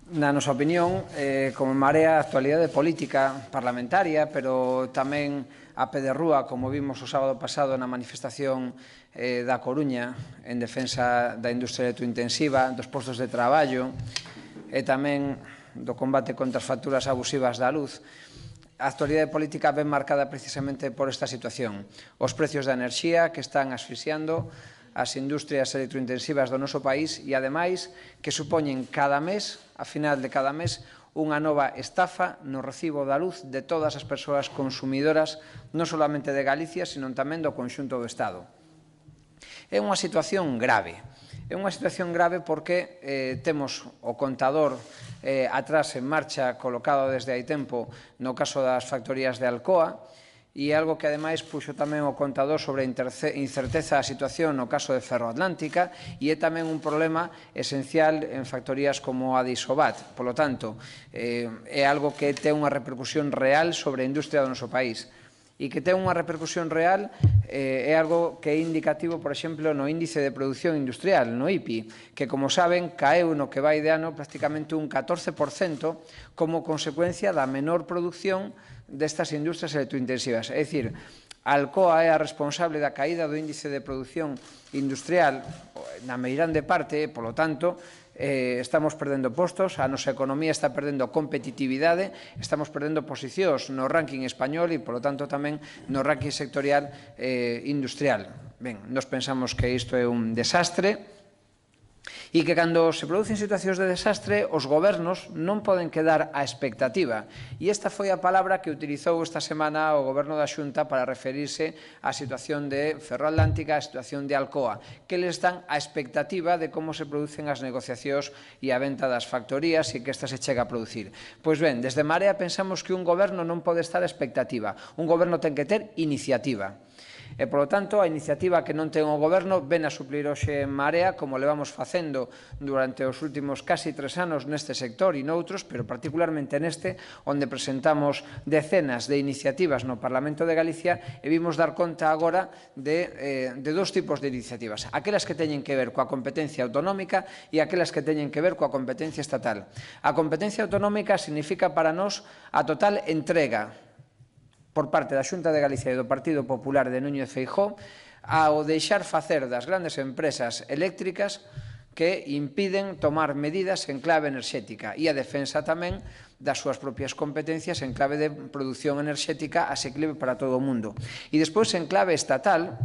Na nosa opinión, como en Marea, a actualidade política parlamentaria, pero tamén a pé de rúa, como vimos o sábado pasado na manifestación da Coruña en defensa da industria electrointensiva, dos postos de traballo e tamén do combate contra as facturas abusivas da luz. A actualidade política ben marcada precisamente por esta situación. Os precios da enerxía que están asfixiando as industrias electrointensivas do noso país e, ademais, que supoñen cada mes, a final de cada mes, unha nova estafa no recibo da luz de todas as persoas consumidoras, non solamente de Galicia, sino tamén do conxunto do Estado. É unha situación grave. É unha situación grave porque temos o contador atrás en marcha, colocado desde hai tempo, no caso das factorías de Alcoa, e algo que, ademais, puxo tamén o contador sobre a incerteza da situación no caso de Ferroatlántica e é tamén un problema esencial en factorías como a de Isobat. Por lo tanto, é algo que ten unha repercusión real sobre a industria do noso país. E que ten unha repercusión real é algo que é indicativo, por exemplo, no índice de producción industrial, no IPI, que, como saben, caeu no que vai de ano prácticamente un 14% como consecuencia da menor producción destas industrias electrointensivas. É dicir, a Alcoa é a responsable da caída do índice de produción industrial na meirande parte, polo tanto, estamos perdendo postos, a nosa economía está perdendo competitividade, estamos perdendo posicións no ranking español e, polo tanto, tamén no ranking sectorial industrial. Ben, nos pensamos que isto é un desastre e que, cando se producen situacións de desastre, os gobernos non poden quedar á expectativa. E esta foi a palabra que utilizou esta semana o Goberno da Xunta para referirse á situación de Ferroatlántica, á situación de Alcoa, que les dan a expectativa de como se producen as negociacións e a venta das factorías e que esta se chega a producir. Pois ben, desde Marea pensamos que un goberno non pode estar á expectativa. Un goberno ten que ter iniciativa. E, polo tanto, a iniciativa que non ten o Goberno ven a suplir hoxe en Marea, como levamos facendo durante os últimos casi 3 anos neste sector e noutros, pero particularmente neste, onde presentamos decenas de iniciativas no Parlamento de Galicia e vimos dar conta agora de dos tipos de iniciativas. Aquelas que teñen que ver coa competencia autonómica e aquelas que teñen que ver coa competencia estatal. A competencia autonómica significa para nós a total entrega por parte da Xunta de Galicia e do Partido Popular de Núñez Feijóo ao deixar facer das grandes empresas eléctricas que impiden tomar medidas en clave enerxética e a defensa tamén das súas propias competencias en clave de produción enerxética asequible para todo o mundo. E despois, en clave estatal,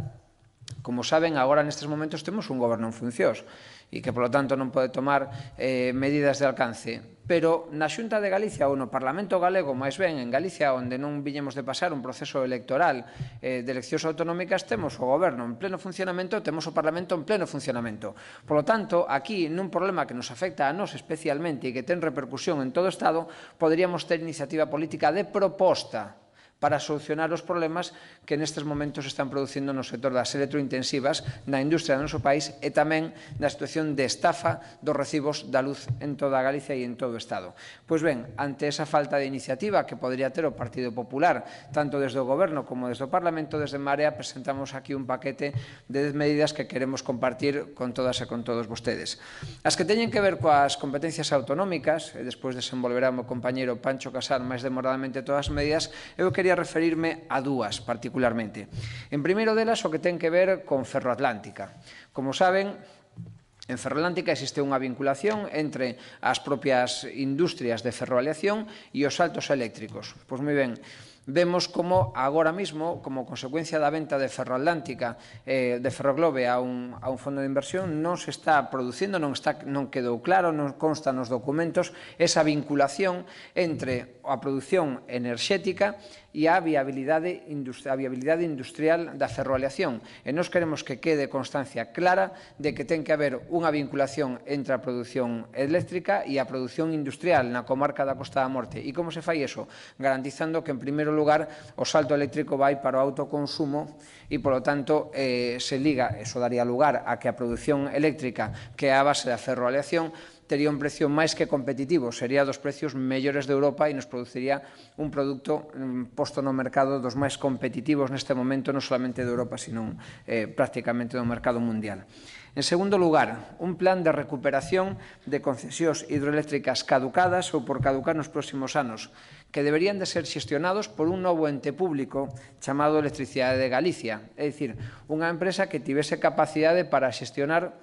como saben, agora nestes momentos temos un goberno en funcións e que, polo tanto, non pode tomar medidas de alcance. Pero na Xunta de Galicia ou no Parlamento galego, máis ben en Galicia, onde non viñemos de pasar un proceso electoral de eleccións autonómicas, temos o goberno en pleno funcionamento, temos o Parlamento en pleno funcionamento. Por lo tanto, aquí, nun problema que nos afecta a nós especialmente e que ten repercusión en todo o Estado, poderíamos ter iniciativa política de proposta para solucionar os problemas que nestes momentos están producindo no sector das electrointensivas, na industria do noso país e tamén na situación de estafa dos recibos da luz en toda Galicia e en todo o Estado. Pois ben, ante esa falta de iniciativa que podría ter o Partido Popular, tanto desde o Goberno como desde o Parlamento, desde Marea, presentamos aquí un paquete de medidas que queremos compartir con todas e con todos vostedes. As que teñen que ver coas competencias autonómicas, e despois desenvolverá o meu compañeiro Pancho Casal máis demoradamente todas as medidas, eu quería referirme a dúas particularmente. En primeiro delas, o que ten que ver con Ferroatlántica. Como saben, en Ferroatlántica existe unha vinculación entre as propias industrias de ferroaleación e os saltos eléctricos. Pois moi ben, vemos como agora mesmo, como consecuencia da venta de Ferroatlántica, de Ferroglobe a un fondo de inversión, non se está producindo, non quedou claro, non consta nos documentos esa vinculación entre a produción enerxética e a viabilidade industrial da ferroaleación. E nós queremos que quede constancia clara de que ten que haber unha vinculación entre a produción eléctrica e a produción industrial na comarca da Costa da Morte. E como se fai iso? Garantizando que, en primeiro lugar, o salto eléctrico vai para o autoconsumo e, polo tanto, se liga, eso daría lugar a que a produción eléctrica, que é a base da ferroaleación, tería un precio máis que competitivo, sería dos precios mellores de Europa e nos produciría un produto posto no mercado dos máis competitivos neste momento, non solamente de Europa, sino prácticamente do mercado mundial. En segundo lugar, un plan de recuperación de concesións hidroeléctricas caducadas ou por caducar nos próximos anos, que deberían de ser xestionados por un novo ente público chamado Electricidade de Galicia, é dicir, unha empresa que tivese capacidade para xestionar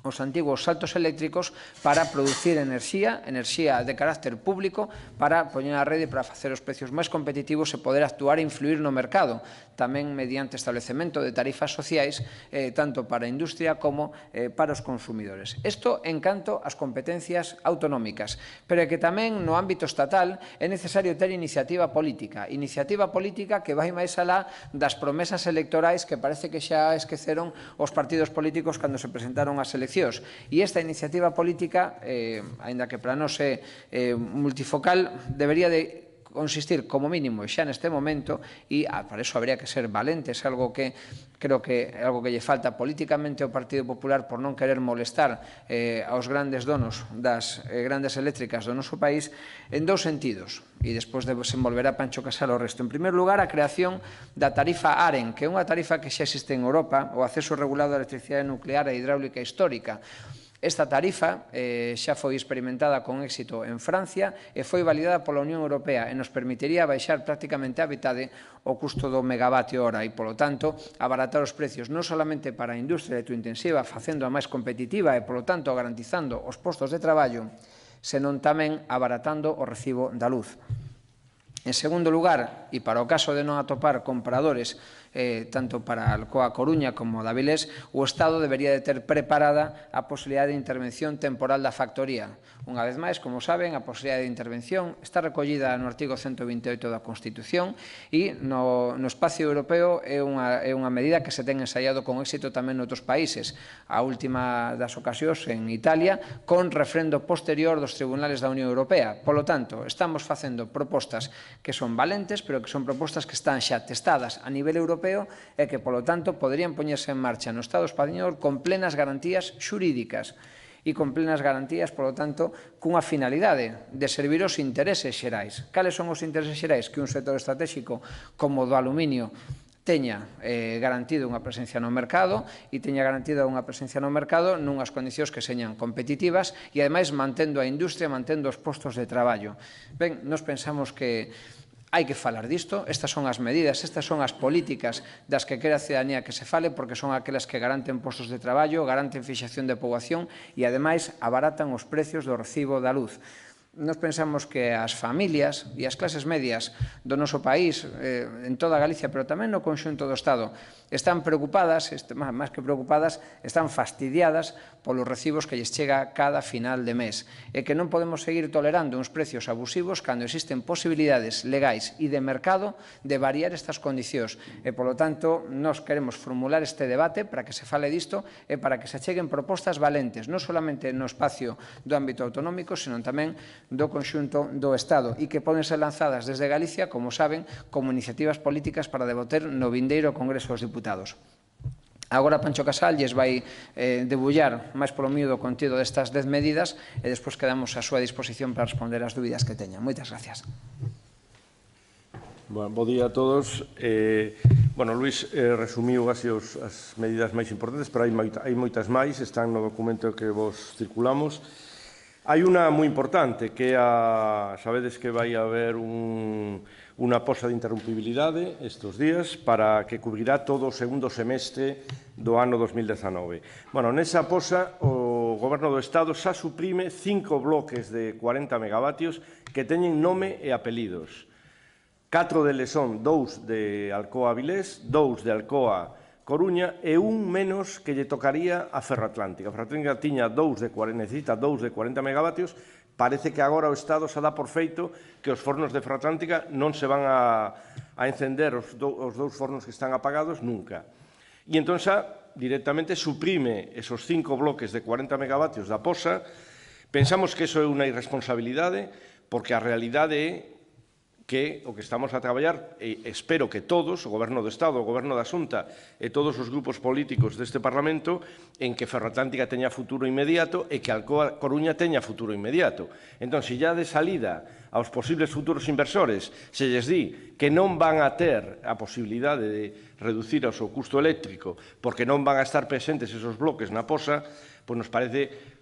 os antigos saltos eléctricos para producir enerxía de carácter público para poñer a rede para facer os precios máis competitivos e poder actuar e influir no mercado, tamén mediante establecemento de tarifas sociais tanto para a industria como para os consumidores. Isto en canto ás competencias autonómicas, pero é que tamén no ámbito estatal é necesario ter iniciativa política que vai máis alá das promesas electorais que parece que xa esqueceron os partidos políticos cando se presentaron ás eleccións. E esta iniciativa política, aínda que para nós é multifocal, debería de consistir como mínimo xa neste momento, e para iso habría que ser valentes, algo que creo que é algo que lle falta políticamente ao Partido Popular por non querer molestar aos grandes donos das grandes eléctricas do noso país, en dous sentidos, e despois desenvolverá Pancho Casal o resto. En primeiro lugar, a creación da tarifa AREN, que é unha tarifa que xa existe en Europa, o acceso regulado á electricidade nuclear e hidráulica histórica. Esta tarifa xa foi experimentada con éxito en Francia e foi validada pola Unión Europea e nos permitiría baixar prácticamente a metade o custo do megavatio hora e, polo tanto, abaratar os precios non solamente para a industria electrointensiva, facendo a máis competitiva e, polo tanto, garantizando os postos de traballo, senón tamén abaratando o recibo da luz. En segundo lugar, e para o caso de non atopar compradores tanto para Alcoa Coruña como da Avilés, o Estado debería de ter preparada a posibilidade de intervención temporal da factoría. Unha vez máis, como saben, a posibilidade de intervención está recollida no artigo 128 da Constitución e no espacio europeo é unha medida que se ten ensaiado con éxito tamén noutros países. A última das ocasións en Italia, con refrendo posterior dos tribunales da Unión Europea. Polo tanto, estamos facendo propostas que son valentes, pero que son propostas que están xa testadas a nivel europeo e que, polo tanto, poderían poñerse en marcha no Estado español con plenas garantías xurídicas e con plenas garantías, polo tanto, cunha finalidade de servir os intereses xerais. Cales son os intereses xerais? Que un sector estratégico como o do aluminio teña garantido unha presencia no mercado e teña garantida unha presencia no mercado nunhas condicións que señan competitivas e, ademais, mantendo a industria, mantendo os postos de traballo. Ben, nos pensamos que hai que falar disto, estas son as medidas, estas son as políticas das que quere a cidadanía que se fale, porque son aquelas que garanten postos de traballo, garanten fixación de poboación e, ademais, abaratan os precios do recibo da luz. Nos pensamos que as familias e as clases medias do noso país, en toda Galicia, pero tamén no conxunto do Estado, están preocupadas, máis que preocupadas, están fastidiadas polos recibos que lles chega cada final de mes. E que non podemos seguir tolerando uns precios abusivos cando existen posibilidades legais e de mercado de variar estas condicións. E, polo tanto, nos queremos formular este debate para que se fale disto e para que se cheguen propostas valentes, non solamente no espacio do ámbito autonómico, senón tamén do conxunto do Estado e que poden ser lanzadas desde Galicia, como saben, como iniciativas políticas para debater no vindeiro Congreso dos Diputados. Agora Pancho Casal lles vai debullar máis polo mío do contido destas 10 medidas e despois quedamos á súa disposición para responder as dúbidas que teñan. Moitas gracias. Bo día a todos. Luís resumiu as medidas máis importantes, pero hai moitas máis, están no documento que vos circulamos. Hai unha moi importante, que sabedes que vai haber unha posa de interrumpibilidade estes días para que cubrirá todo o segundo semestre do ano 2019. Nesa posa, o Goberno do Estado xa suprime 5 bloques de 40 megavatios que teñen nome e apelidos. 4 deles son 2 de Alcoa Avilés, 2 de Alcoa Coruña e un menos que lle tocaría a Ferroatlántica. A Ferroatlántica necesita 2 de 40 megavatios. Parece que agora o Estado se dá por feito que os fornos de Ferroatlántica non se van a encender os 2 fornos que están apagados nunca. E entón xa directamente suprime esos 5 bloques de 40 megavatios da posa. Pensamos que iso é unha irresponsabilidade porque a realidade é que o que estamos a traballar, e espero que todos, o Goberno do Estado, o Goberno da Xunta e todos os grupos políticos deste Parlamento, en que Ferroatlántica teña futuro inmediato e que Alcoa Coruña teña futuro inmediato. Entón, se ya de salida aos posibles futuros inversores se lles di que non van a ter a posibilidade de reducir o seu custo eléctrico porque non van a estar presentes esos bloques na posa, pois nos parece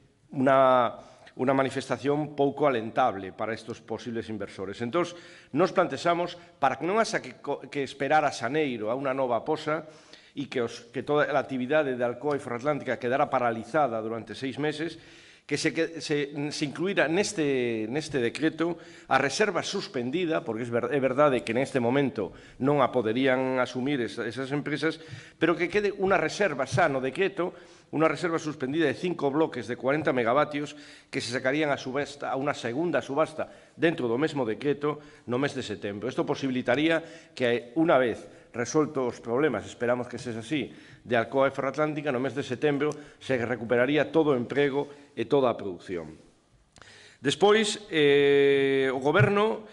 unha manifestación pouco alentable para estes posibles inversores. Entón, nos plantexamos para que non haxa que esperar a xaneiro a unha nova posa e que toda a actividade de Alcoa e Ferroatlántica quedara paralizada durante 6 meses, que se incluíra neste decreto a reserva suspendida, porque é verdade que neste momento non a poderían asumir esas empresas, pero que quede unha reserva xa no decreto, unha reserva suspendida de 5 bloques de 40 megavatios que se sacarían a unha segunda subasta dentro do mesmo decreto no mes de setembro. Isto posibilitaría que, unha vez resoltos os problemas, esperamos que sexa así, de Alcoa e Ferroatlántica, no mes de setembro se recuperaría todo o emprego e toda a produción. Despois, o Goberno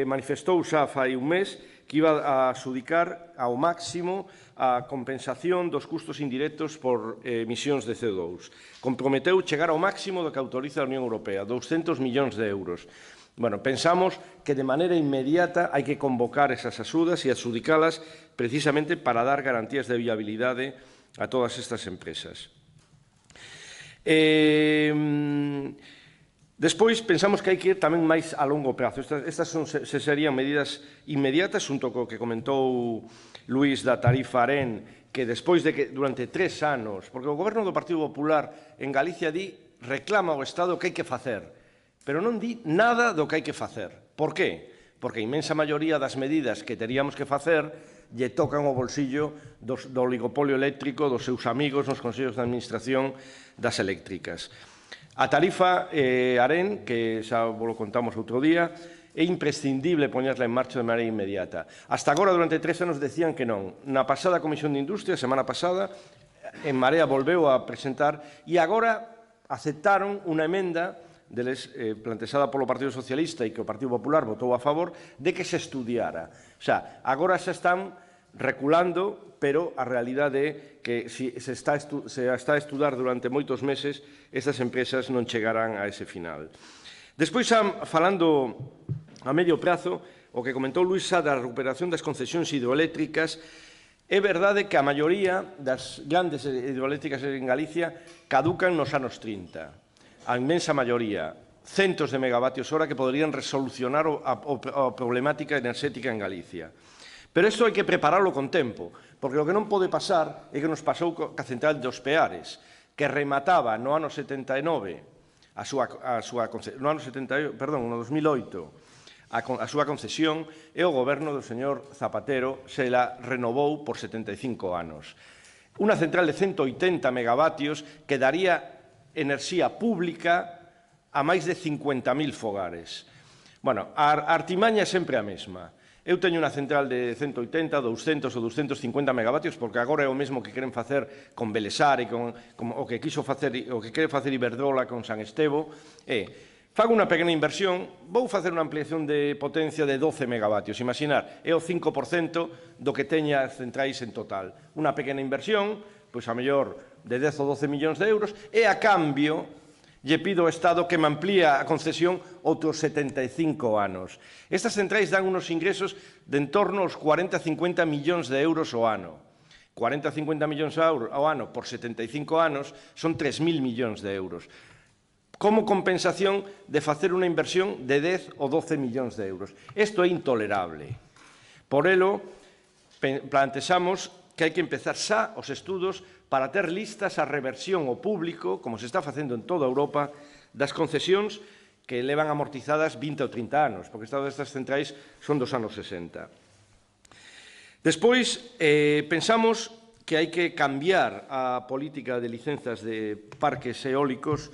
manifestou xa fai un mes que iba a adxudicar ao máximo a compensación dos custos indirectos por emisións de CO2. Comprometeu chegar ao máximo do que autoriza a Unión Europea, 200 millóns de euros. Bueno, pensamos que de maneira inmediata hai que convocar esas axudas e adxudicalas precisamente para dar garantías de viabilidade a todas estas empresas. Despois, pensamos que hai que ir tamén máis a longo prazo. Estas serían medidas inmediatas, xunto co que comentou Luís da tarifa AREN, que despois de que durante 3 anos, porque o Goberno do Partido Popular en Galicia reclama ao Estado que hai que facer, pero non di nada do que hai que facer. Por qué? Porque a inmensa maioría das medidas que teríamos que facer lle tocan o bolsillo do oligopolio eléctrico dos seus amigos nos consellos de administración das eléctricas. A tarifa AREN, que xa vos lo contamos outro día, é imprescindible poñerla en marcha de maneira inmediata. Hasta agora, durante 3 anos, decían que non. Na pasada Comisión de Industria, semana pasada, En Marea volveu a presentar e agora aceptaron unha emenda plantexada polo Partido Socialista e que o Partido Popular votou a favor de que se estudiara. O sea, agora xa están reculando, pero a realidade é que se está a estudar durante moitos meses, estas empresas non chegarán a ese final. Despois, falando a medio prazo, o que comentou Luís Sá da recuperación das concesións hidroeléctricas, é verdade que a maioría das grandes hidroeléctricas en Galicia caducan nos anos 30. A inmensa maioría, centos de megavatios hora que poderían resolucionar a problemática enerxética en Galicia. Pero isto hai que prepararlo con tempo, porque o que non pode pasar é que nos pasou ca central dos Peares, que remataba no ano 79, no ano 2008, a súa concesión, e o goberno do señor Zapatero se la renovou por 75 anos. Unha central de 180 megavatios que daría enerxía pública a máis de 50.000 fogares. Bueno, a artimaña é sempre a mesma. Eu teño unha central de 180, 200 ou 250 megavatios, porque agora é o mesmo que queren facer con Belesar e con o que quere facer Iberdrola con San Estevo. Fago unha pequena inversión, vou facer unha ampliación de potencia de 12 megavatios. Imaginar, é o 5% do que teña as centrais en total. Unha pequena inversión, pois a mellor de 10 ou 12 millóns de euros, e a cambio lle pido ao Estado que me amplía a concesión outros 75 anos. Estas centrais dan unos ingresos de en torno aos 40-50 millóns de euros ao ano. 40-50 millóns ao ano por 75 anos son 3.000 millóns de euros. Como compensación de facer unha inversión de 10 ou 12 millóns de euros. Isto é intolerable. Por elo, plantexamos que hai que empezar xa os estudos para ter listas a reversión ao público, como se está facendo en toda Europa, das concesións que levan amortizadas 20 ou 30 anos, porque todas estas centrais son dos anos 60. Despois, pensamos que hai que cambiar a política de licenzas de parques eólicos,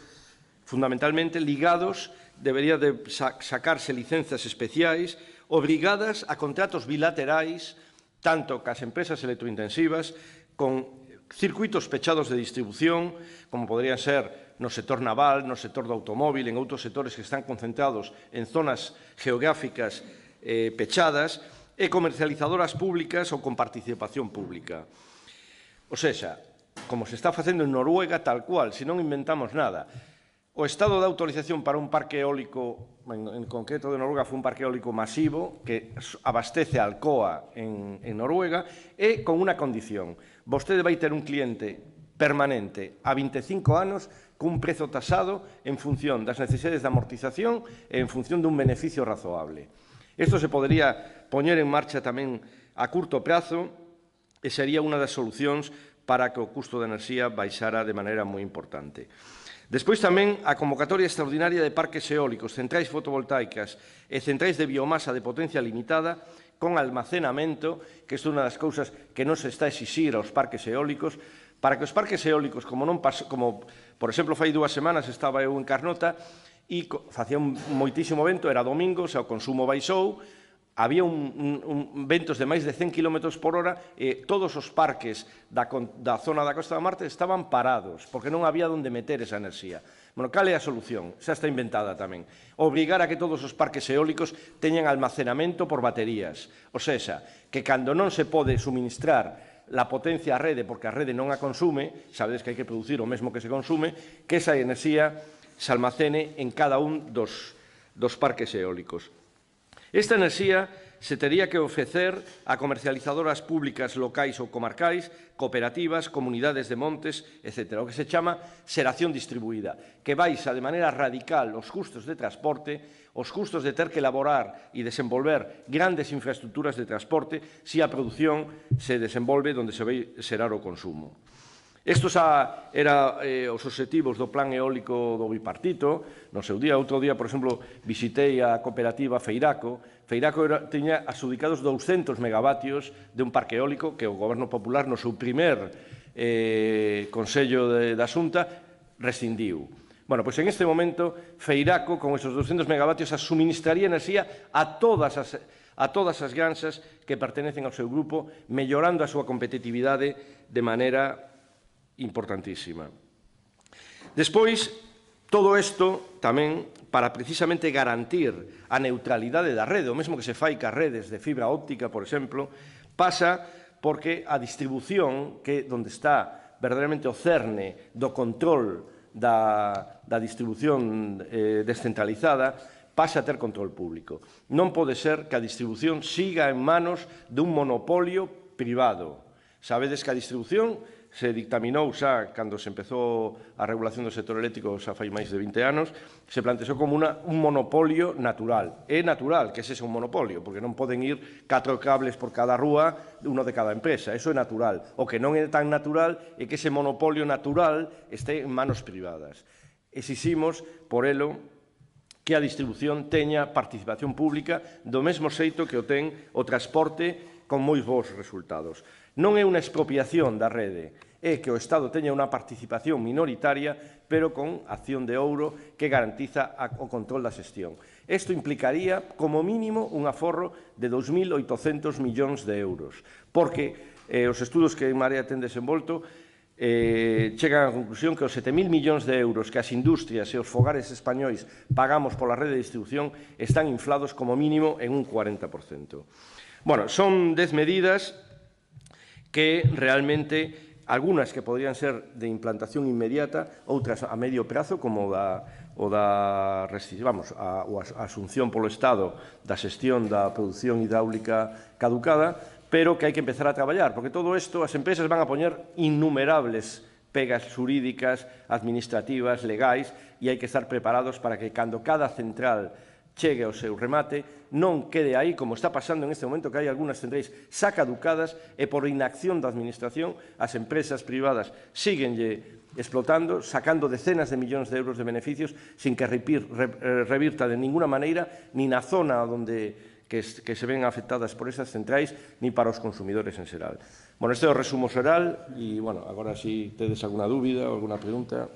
fundamentalmente ligados, debería de sacarse licenzas especiais obrigadas a contratos bilaterais, tanto cas empresas electrointensivas, con circuitos pechados de distribución, como podrían ser no sector naval, no sector do automóvil, en outros sectores que están concentrados en zonas geográficas pechadas, e comercializadoras públicas ou con participación pública. O sexa, como se está facendo en Noruega, tal cual, se non inventamos nada. O estado de autorización para un parque eólico, en concreto de Noruega, foi un parque eólico masivo que abastece a Alcoa en Noruega e con unha condición. Vostede vai ter un cliente permanente a 25 anos cun prezo tasado en función das necesidades de amortización e en función dun beneficio razoable. Isto se podería poñer en marcha tamén a curto prazo e sería unha das solucións para que o custo de enerxía baixara de maneira moi importante. Despois tamén a convocatoria extraordinaria de parques eólicos, centrais fotovoltaicas e centrais de biomasa de potencia limitada con almacenamento, que é unha das cousas que non se está a exixir aos parques eólicos, para que os parques eólicos, como por exemplo, fai 2 semanas estaba eu en Carnota e facía un moitísimo vento, era domingo, o consumo baixou, había ventos de máis de 100 km por hora e todos os parques da zona da Costa da Marte estaban parados, porque non había onde meter esa enerxía. Bueno, cal é a solución? Xa está inventada tamén. Obrigar a que todos os parques eólicos teñan almacenamento por baterías. O sexa, que cando non se pode suministrar la potencia á rede, porque a rede non a consume, sabedes que hai que producir o mesmo que se consume, que esa enerxía se almacene en cada un dos parques eólicos. Esta enerxía se tería que ofrecer a comercializadoras públicas locais ou comarcais, cooperativas, comunidades de montes, etc. O que se chama xeración distribuída, que baixa de maneira radical os custos de transporte, os custos de ter que elaborar e desenvolver grandes infraestructuras de transporte se a produción se desenvolve onde se vai xerar o consumo. Estos eran os obxectivos do plan eólico do bipartito. No seu día, outro día, por exemplo, visitei a cooperativa Feiraco. Feiraco tiña adxudicados 200 megavatios de un parque eólico que o Goberno Popular, no seu primer Consello da Xunta, rescindiu. Bueno, pois en este momento, Feiraco, con esos 200 megavatios, suministraría enerxía a todas as granxas que pertenecen ao seu grupo, mellorando a súa competitividade de maneira importantísima. Despois, todo isto tamén para precisamente garantir a neutralidade da rede, o mesmo que se fai cas redes de fibra óptica, por exemplo, pasa porque a distribución, que é onde está verdadeiramente o cerne do control da distribución descentralizada, pasa a ter control público. Non pode ser que a distribución siga en manos dun monopolio privado. Sabedes que a distribución se dictaminou xa, cando se empezou a regulación do sector eléctrico xa fai máis de 20 anos, se plantexou como un monopolio natural. É natural que ese é un monopolio, porque non poden ir 4 cables por cada rúa, uno de cada empresa. Eso é natural. O que non é tan natural é que ese monopolio natural este en manos privadas. Exiximos, por elo, que a distribución teña participación pública do mesmo xeito que o ten o transporte con moi bons resultados. Non é unha expropiación da rede, é que o Estado teña unha participación minoritaria, pero con acción de ouro que garantiza o control da xestión. Isto implicaría, como mínimo, un aforro de 2.800 millóns de euros, porque os estudos que en Marea ten desenvolto chegan á conclusión que os 7.000 millóns de euros que as industrias e os fogares españois pagamos pola rede de distribución están inflados como mínimo en un 40%. Bueno, son 10 medidas que realmente, algunas que podrían ser de implantación inmediata, outras a medio prazo, como a asunción polo Estado da xestión da produción hidráulica caducada, pero que hai que empezar a traballar, porque todo isto, as empresas van a poñer innumerables pegas xurídicas, administrativas, legais, e hai que estar preparados para que cando cada central chegue ao seu remate, non quede aí, como está pasando en este momento, que hai algunhas centrais xa caducadas e por inacción da Administración as empresas privadas síguenlle explotando, sacando decenas de millóns de euros de beneficios sin que revirta de ninguna maneira ni na zona onde que se ven afectadas por esas centrais ni para os consumidores en xeral. Bueno, este é o resumo xeral e, bueno, agora si tedes alguna dúbida ou alguna pregunta.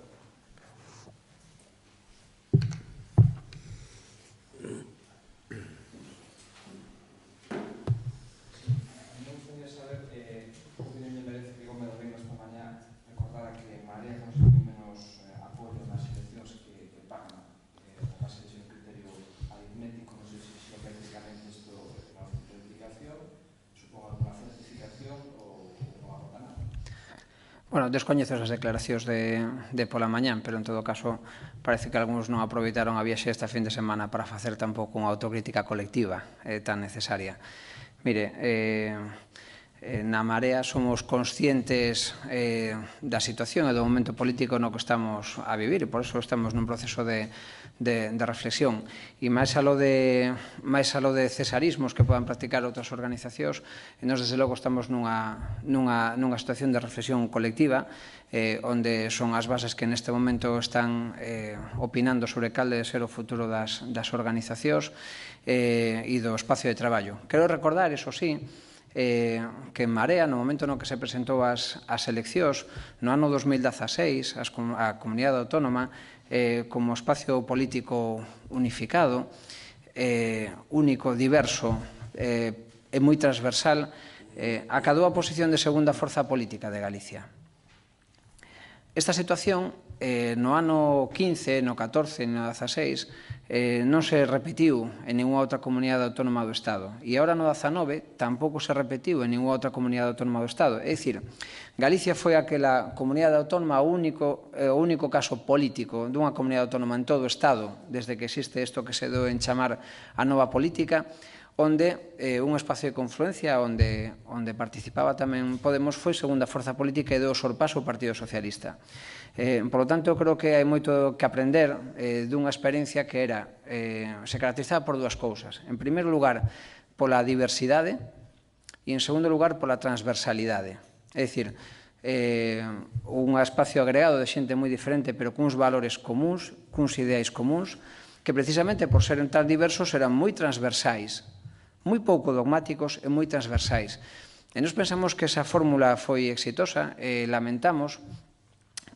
Opinión me merece que Gómez Reino esta mañá recordara que Marea conseguiu menos apoio na Bueno, descoñezo as declaracións de pola mañán, pero en todo caso parece que algúns non aproveitaron a viaxe esta fin de semana para facer tampouco unha autocrítica colectiva tan necesaria. Mire, na Marea somos conscientes da situación e do momento político no que estamos a vivir, e por eso estamos nun proceso de reflexión. E máis alo de cesarismos que podan practicar outras organizacións, nós desde logo estamos nunha situación de reflexión colectiva, onde son as bases que neste momento están opinando sobre cal debe ser o futuro das organizacións e do espacio de traballo. Quero recordar, iso sí, que en Marea, no momento no que se presentou as eleccións, no ano 2016, a Comunidade Autónoma, como espacio político unificado, único, diverso e moi transversal, acadou a posición de segunda forza política de Galicia. Esta situación, no ano 15, no 14 e no 16, non se repetiu en ninguna outra comunidade autónoma do Estado. E agora no 19 tampouco se repetiu en ninguna outra comunidade autónoma do Estado. É dicir, Galicia foi aquela comunidade autónoma o único caso político dunha comunidade autónoma en todo o Estado, desde que existe isto que se deu en chamar a nova política, onde un espacio de confluencia onde participaba tamén Podemos foi segunda forza política e deu o sorpaso ao Partido Socialista. Por lo tanto, creo que hai moito que aprender dunha experiencia que se caracterizaba por dúas cousas. En primeiro lugar, pola diversidade e, en segundo lugar, pola transversalidade. É dicir, un espacio agregado de xente moi diferente, pero cuns valores comuns, cuns ideais comuns, que precisamente por seren tan diversos eran moi transversais, moi pouco dogmáticos e moi transversais. E nos pensamos que esa fórmula foi exitosa e lamentamos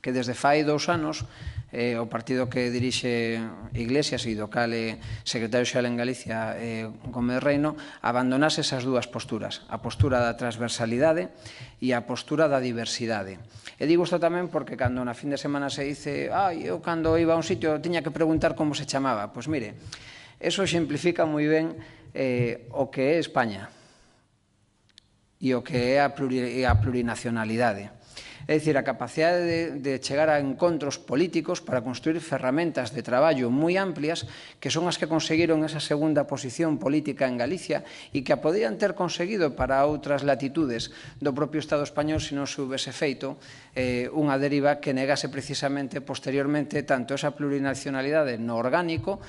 que desde fai 2 anos o partido que dirixe Iglesias e do cal secretario xeral en Galicia, Gómez Reino, abandonase esas dúas posturas, a postura da transversalidade e a postura da diversidade. E digo isto tamén porque cando na fin de semana se dice eu cando iba a un sitio tiña que preguntar como se chamaba. Pois mire, eso exemplifica moi ben o que é España e o que é a plurinacionalidade. É dicir, a capacidade de chegar a encontros políticos para construir ferramentas de traballo moi amplias que son as que conseguiron esa segunda posición política en Galicia e que a podían ter conseguido para outras latitudes do propio Estado español se non se houvese feito unha deriva que negase precisamente posteriormente tanto esa plurinacionalidade no orgánico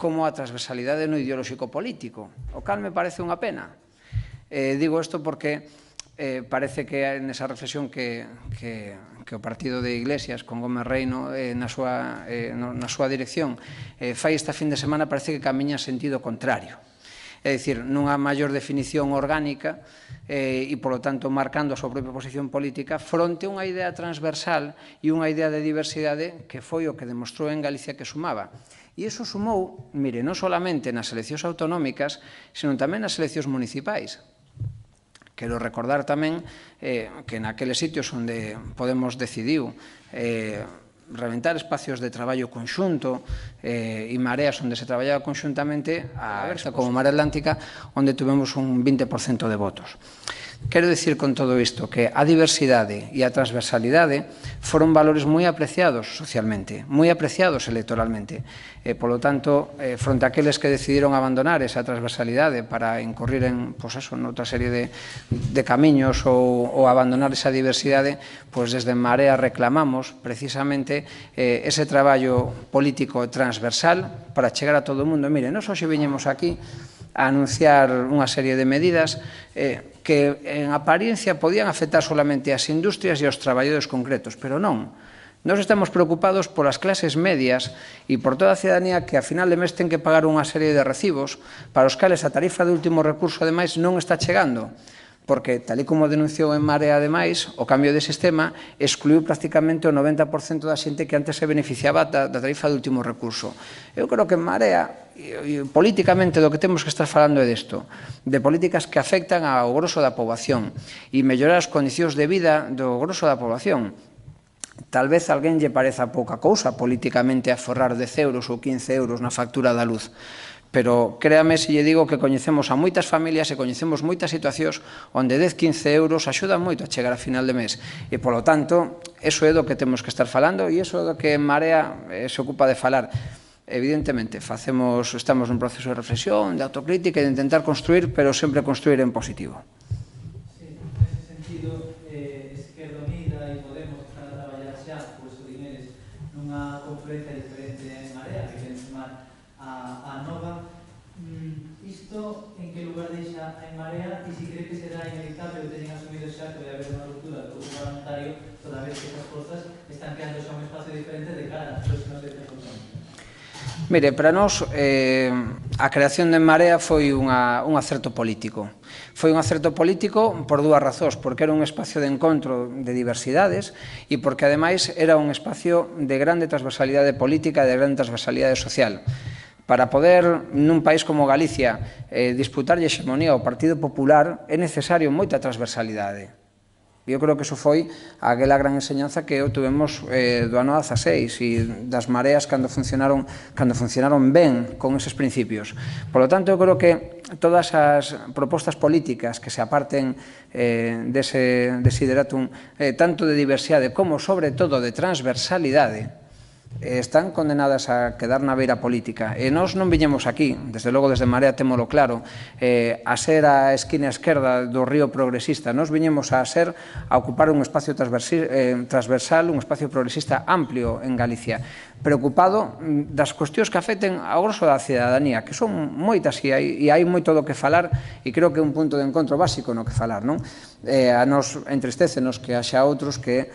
como a transversalidade no ideolóxico político, o cal me parece unha pena. Digo isto porque parece que nesa reflexión que o partido de Iglesias con Gómez Reino na súa dirección fai esta fin de semana parece que camiña en sentido contrario. É dicir, nunha maior definición orgánica e, polo tanto, marcando a súa propia posición política fronte a unha idea transversal e unha idea de diversidade que foi o que demostrou en Galicia que sumaba. E iso sumou, mire, non solamente nas eleccións autonómicas, senón tamén nas eleccións municipais. Quero recordar tamén que naqueles sitios onde Podemos decidiu reventar espacios de traballo conxunto e mareas onde se traballaba conxuntamente, como Marea Atlántica, onde tuvemos un 20% de votos. Quero dicir con todo isto que a diversidade e a transversalidade foron valores moi apreciados socialmente, moi apreciados electoralmente. Polo tanto, fronte a aqueles que decidiron abandonar esa transversalidade para incorrir en outra serie de camiños ou abandonar esa diversidade, pois desde Marea reclamamos precisamente ese traballo político transversal para chegar a todo o mundo. Mire, nós hoxe viñemos aquí a anunciar unha serie de medidas que en apariencia podían afectar solamente as industrias e aos traballadores concretos, pero non. Nós estamos preocupados polas clases medias e por toda a cidadanía que a final de mes ten que pagar unha serie de recibos para os cales a tarifa de último recurso, ademais, non está chegando, porque, tal e como denunciou en Marea, ademais, o cambio de sistema excluiu prácticamente o 90% da xente que antes se beneficiaba da tarifa de último recurso. Eu creo que en Marea, políticamente, do que temos que estar falando é disto, de políticas que afectan ao grosso da poboación e mellorar as condicións de vida do grosso da poboación. Tal vez a alguén lle pareza pouca cousa políticamente aforrar 10 euros ou 15 euros na factura da luz, Pero créame se lle digo que coñecemos a moitas familias e coñecemos moitas situacións onde 10-15 euros axudan moito a chegar a final de mes. E, polo tanto, eso é do que temos que estar falando e iso é do que Marea se ocupa de falar. Evidentemente, estamos nun proceso de reflexión, de autocrítica e de intentar construir, pero sempre construir en positivo. Sí, nese sentido, Esquerda Unida e Podemos están a traballar xa, pois o dineres, nunha conferencia diferente en Marea, que queren sumar a nova. Isto en que lugar deixa en Marea e se cree que será inevitable ou teñen asumido xa que vai haber unha ruptura do grupo parlamentario toda vez que estas cosas están creando xa un espacio diferente de cara ás próximas eleccións autonómicas? Mire, para nós a creación de En Marea foi un acerto político. Foi un acerto político por dúas razóns, porque era un espacio de encontro de diversidades e porque, ademais, era un espacio de grande transversalidade política e de grande transversalidade social. Para poder, nun país como Galicia, disputar hexemonía ao Partido Popular, é necesario moita transversalidade. Eu creo que iso foi aquela gran enseñanza que obtuvemos do ano 16 e das mareas cando funcionaron ben con eses principios. Por lo tanto, eu creo que todas as propostas políticas que se aparten dese desideratum, tanto de diversidade como, sobre todo, de transversalidade, están condenadas a quedar na beira política. E nós non viñemos aquí, desde logo desde Marea témolo claro, a ser a esquina esquerda do río progresista. Nós viñemos a ocupar un espacio transversal, un espacio progresista amplio en Galicia, preocupado das cuestións que afecten ao grosso da cidadanía, que son moitas e hai moito do que falar e creo que é un punto de encontro básico no que falar, non? A nos entristecenos que haxa outros que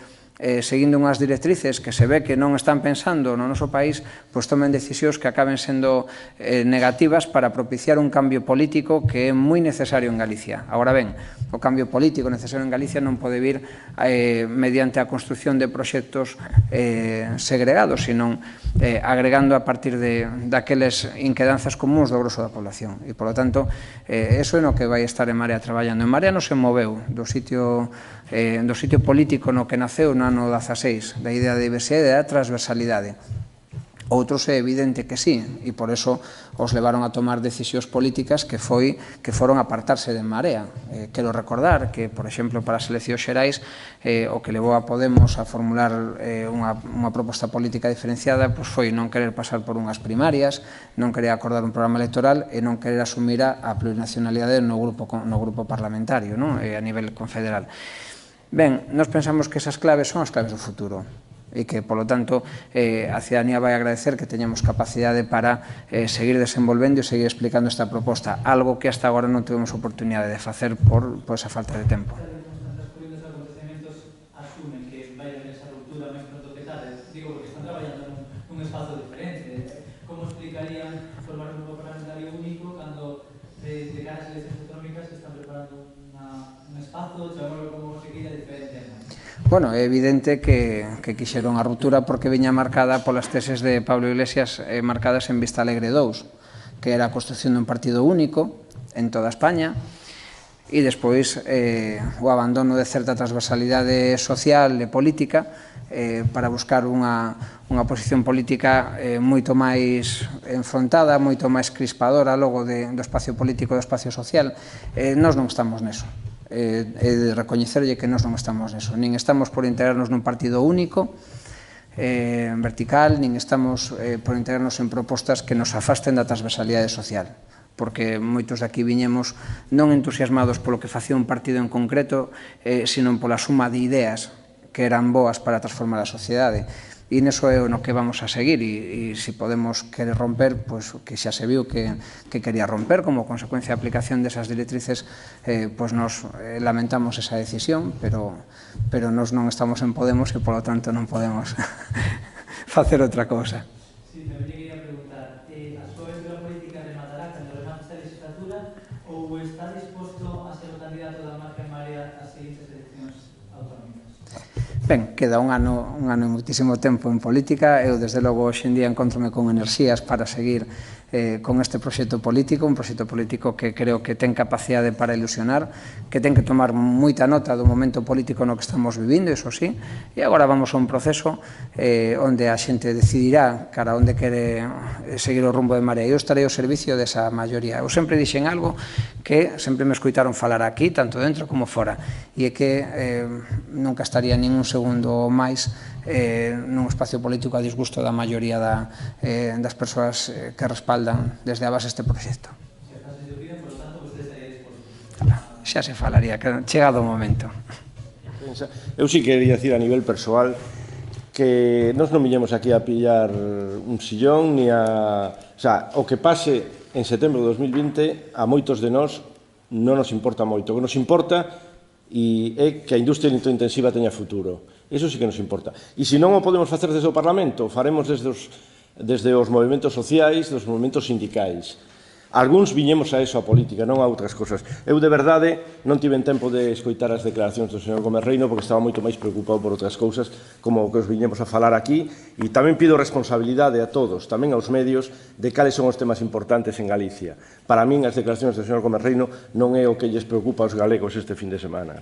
seguindo unhas directrices que se ve que non están pensando no noso país, pois tomen decisións que acaben sendo negativas para propiciar un cambio político que é moi necesario en Galicia. Agora ben, o cambio político necesario en Galicia non pode vir mediante a construción de proxectos segregados, senón agregando a partir daqueles inquedanzas comuns do grosso da población. E, polo tanto, eso é no que vai estar En Marea traballando. En Marea non se moveu do sitio político no que naceu no ano 16, da idea de diversidade e da transversalidade. Outros é evidente que sí, e por eso os levaron a tomar decisións políticas que foron apartarse de En Marea. Quero recordar que, por exemplo, para as eleccións xerais, o que levou a Podemos a formular unha proposta política diferenciada foi non querer pasar por unhas primarias, non querer acordar un programa electoral e non querer asumir a plurinacionalidade no grupo parlamentario, a nivel confederal. Ben, nós pensamos que esas claves son as claves do futuro e que, polo tanto, a cidadanía vai agradecer que teñamos capacidade para seguir desenvolvendo e seguir explicando esta proposta, algo que hasta agora non tivemos oportunidade de facer por esa falta de tempo. Transcurrindo os acontecementos, asumen que vai haber esa ruptura máis pronto que tarde. Digo, porque están traballando nun espazo diferente. Como explicarían formar un grupo parlamentario único cando de cara ás eleccións autonómicas están preparando un espazo, chamámoslo como se queira, diferente? Bueno, é evidente que quixeron a ruptura porque viña marcada polas teses de Pablo Iglesias marcadas en Vista Alegre 2, que era a construción dun partido único en toda España e despois o abandono de certa transversalidade social e política para buscar unha posición política moito máis enfrontada, moito máis crispadora logo do espacio político e do espacio social. Nós non estamos neso. É de recoñecerlle que nós non estamos neso. Nin estamos por integrarnos nun partido único, vertical, nin estamos por integrarnos en propostas que nos afasten da transversalidade social, porque moitos de aquí viñemos non entusiasmados polo que facía un partido en concreto, sino pola suma de ideas que eran boas para transformar a sociedade. E neso é no que vamos a seguir e se Podemos querer romper, pois que xa se viu que quería romper como consecuencia da aplicación desas directrices, pois nos lamentamos esa decisión, pero nos non estamos en Podemos e, polo tanto, non podemos facer outra cousa. Sí, tamén te quería preguntar, a súa aventura política rematará cando remate esta legislatura ou está disposto a ser o candidato da marca En Marea ás seguintes eleccións autonómicas? Ben, queda un ano e moitísimo tempo en política. Eu, desde logo, hoxe en día encontrome con enerxías para seguir con este proxecto político, un proxecto político que creo que ten capacidade para ilusionar, que ten que tomar moita nota do momento político no que estamos vivindo, iso sí, e agora vamos a un proceso onde a xente decidirá cara onde quere seguir o rumbo de Marea. Eu estarei ao servicio desa maioría. Eu sempre dixen algo que sempre me escoitaron falar aquí, tanto dentro como fora, e é que nunca estaría nin un segundo máis nun espacio político a disgusto da maioría das persoas que respaldan desde a base este proxecto. Xa se falaría, que chegado o momento. Eu sí quería decir a nivel persoal que nos non viñemos aquí a pillar un sillón ni a... O sea, o que pase en setembro de 2020 a moitos de nós non nos importa moito. O que nos importa é que a industria electrointensiva teña futuro. Iso sí que nos importa. E se non o podemos facer desde o Parlamento, faremos desde os movimentos sociais, dos movimentos sindicais. Algúns viñemos a eso, a política, non a outras cosas. Eu, de verdade, non tiven tempo de escoitar as declaracións do señor Gómez Reino porque estaba moito máis preocupado por outras cousas como o que os viñemos a falar aquí, e tamén pido responsabilidade a todos, tamén aos medios, de cales son os temas importantes en Galicia. Para min, as declaracións do señor Gómez Reino non é o que lles preocupa aos galegos este fin de semana.